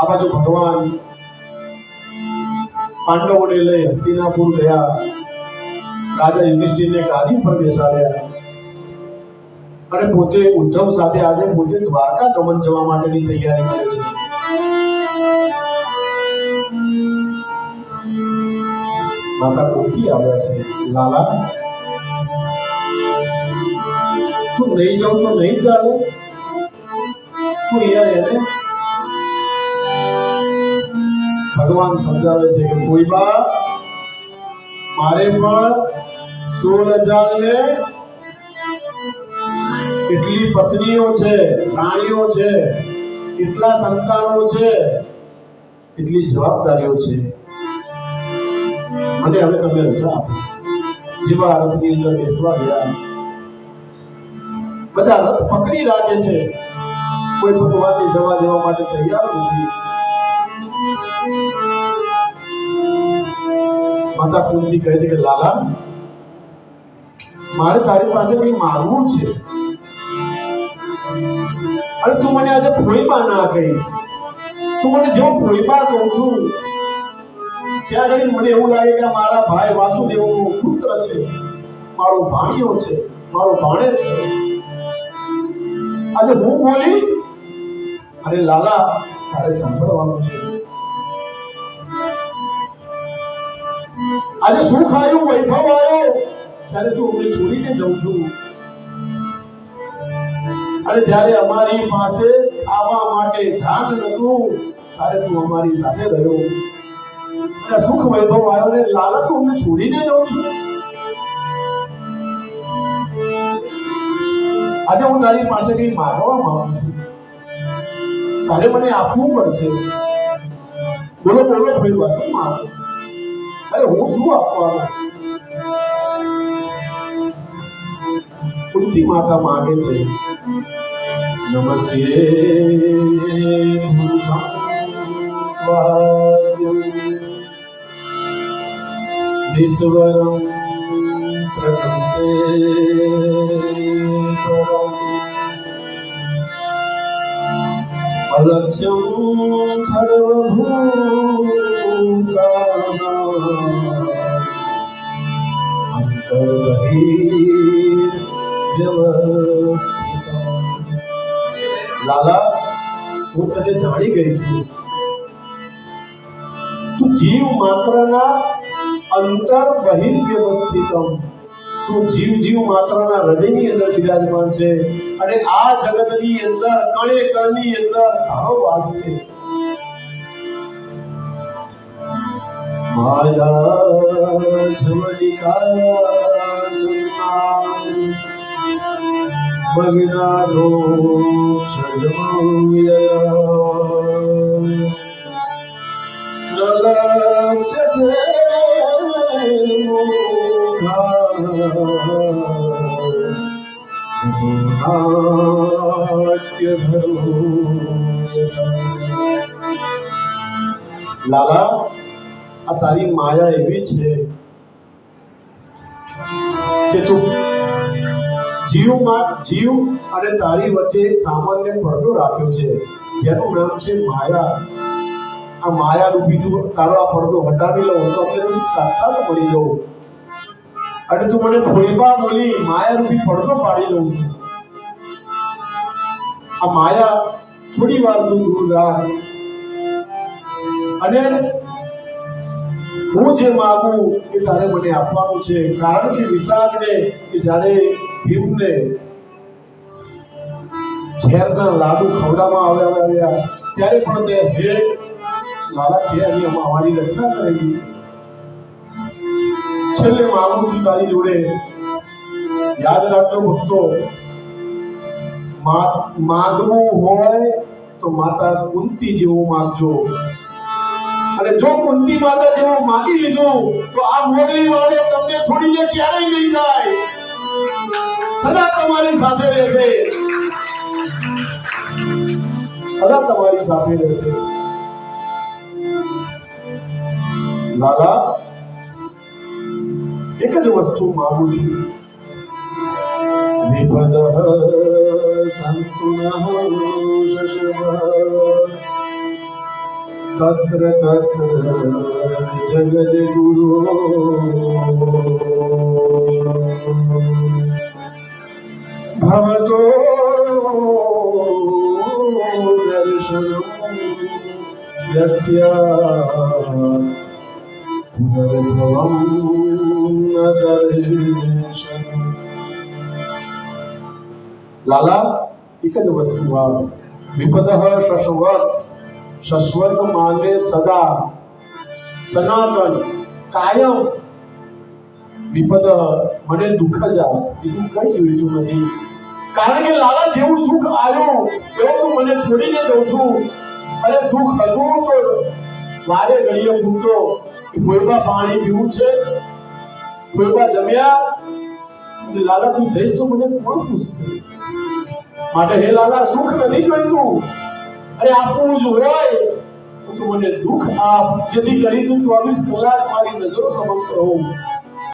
આ બાજુ ભગવાન પાંડવોને લઈ હસ્તિનાપુર ગયા, રાજા યુધિષ્ઠિરને ગાદી પર બેસાડ્યા અને પોતે ઉદ્ધવ સાથે આજે પોતે દ્વારકા ગમન જવા માટેની તૈયારી કરે છે. માતા કુંતી આવ્યા છે, લાલા તું નહીં જાઉં તો નહીં ચાલે, તું અહીંયા રહે. ભગવાન સમજાવે છે કે કોઈ બા મારે પણ 16,000 ને કેટલી પત્નીઓ છે, રાણીઓ છે, કેટલા સંતાનો છે, કેટલી જવાબદારીઓ છે. મને હવે તમે રજા આપો. જેવા રથની અંદર બેસવા ગયા, બધા રથ પકડી રાખે છે, કોઈ ભગવાનને જવા દેવા માટે તૈયાર નથી. માતા કુંતી કહે છે કે લાલા મારે તારી પાસે કંઈ માંગવું છે, અને તું મને આજે ફોઈમાં ના કહીશ. તું મને જેવો ફોઈમાં કહું છું ત્યાં આગળ મને એવું લાગે કે મારા ભાઈ વાસુદેવનો પુત્ર છે, મારો ભાણિયો છે, મારો ભાણેજ છે. આજે હું બોલીશ અને લાલા તારે સાંભળવાનું છે. આજે સુખ આવ્યું, વૈભવ આવ્યો, ત્યારે તું અમને છોડીને જઉં છું, અને જ્યારે અમારી પાસે ખાવા માટે ધાન નતું ત્યારે તું અમારી સાથે રહ્યો. અને સુખ વૈભવ આવ્યો ને લાલા તું અમને છોડીને જઉં છું. આજે હું તારી પાસે કઈ માંગવા માંગુ છું, તારે મને આપવું પડશે. બોલો બોલો ભાઈ, શું માંગો? અરે હું શું આપવાનું? કુંતી માતા માંગે છે, નમસ્યે નિસ્વરમ પ્રકૃતે અલક્ષ્યમ સર્વભૂતાનાં અંતર્બહિર્વ્યવસ્થિતમ. લાલા હું તને જાણી ગઈ છું, તું જીવ માત્રના અંતર બહિર્વ્યવસ્થિતમ, તું જીવ માત્રના હૃદયની અંદર બિરાજમાન છે, અને આ જગતની અંદર કણે કણની અંદર તારો વાસ છે. માયા જવનિકા મગ્નાધો નલક્ષસે લાલા આ તારી માયા એવી છે કે તું જીવ અને તારી વચ્ચે એક સામાન્ય પડદો રાખ્યો છે, જેનું નામ છે માયા. આ માયા રૂપી તું તારો આ પડદો હટાવી લો તો અમને તું સાક્ષાત મળી જાઉં, અને તું મને ફોઈબા બોલી માયા રૂપી પડદો પાડી લઉં છું. આ માયા થોડી વાર તું દૂર રાખ, અને હું જે માંગુ એ તારે મને આપવાનું છે. કારણ કે વિષાદને કે જ્યારે ભીમને ઝેરના લાડુ ખવડાવવામાં આવ્યા ત્યારે પણ તે હે લાલા તે અમારી રક્ષા કરેલી છે. છેલ્લે માંગુ છું તારી જોડે, યાદ રાખજો ભક્તો, માંગવું હોય તો માતા કુંતી જેવું માંગજો, અને જો કુંતી માતા જેવું માંગી લીધું તો આ મોગલી વાળે તમને છોડીને ક્યારેય નહીં જાય, સદા તમારી સાથે રહેશે, સદા તમારી સાથે રહેશે. લાલા એક જ વસ્તુ માંગુ છું, વિપદ સંતુનઃ શશવ તત્ર તત્ર જગદગુરુ ભવતો દર્શન યસ્ય પુનર્ભવમ ન દર્શન. લાલા એક જ વસ્તુ વિપદઃ શશ્વત માને સદા સનાતન કાયમ. વિપદ મને દુઃખ જ આવે, બીજું કઈ જોઈતું નથી. કારણ કે લાલા જેવું સુખ આવ્યું એવું તું મને છોડીને જઉં છું. અને દુઃખ હતું તો વારે ઘડીએ પૂછતો કોઈમાં પાણી પીવું છે, કોઈમાં જમ્યા. લાલા તું જઈશ તો મને કોણ પૂછશે? માટે હે લાલા સુખ નથી જોઈતું, અરે આપવું જ હોય તો મને દુઃખ આપ, જેથી કરી તું 24 કલાક મારી નજરો સમક્ષ રહું.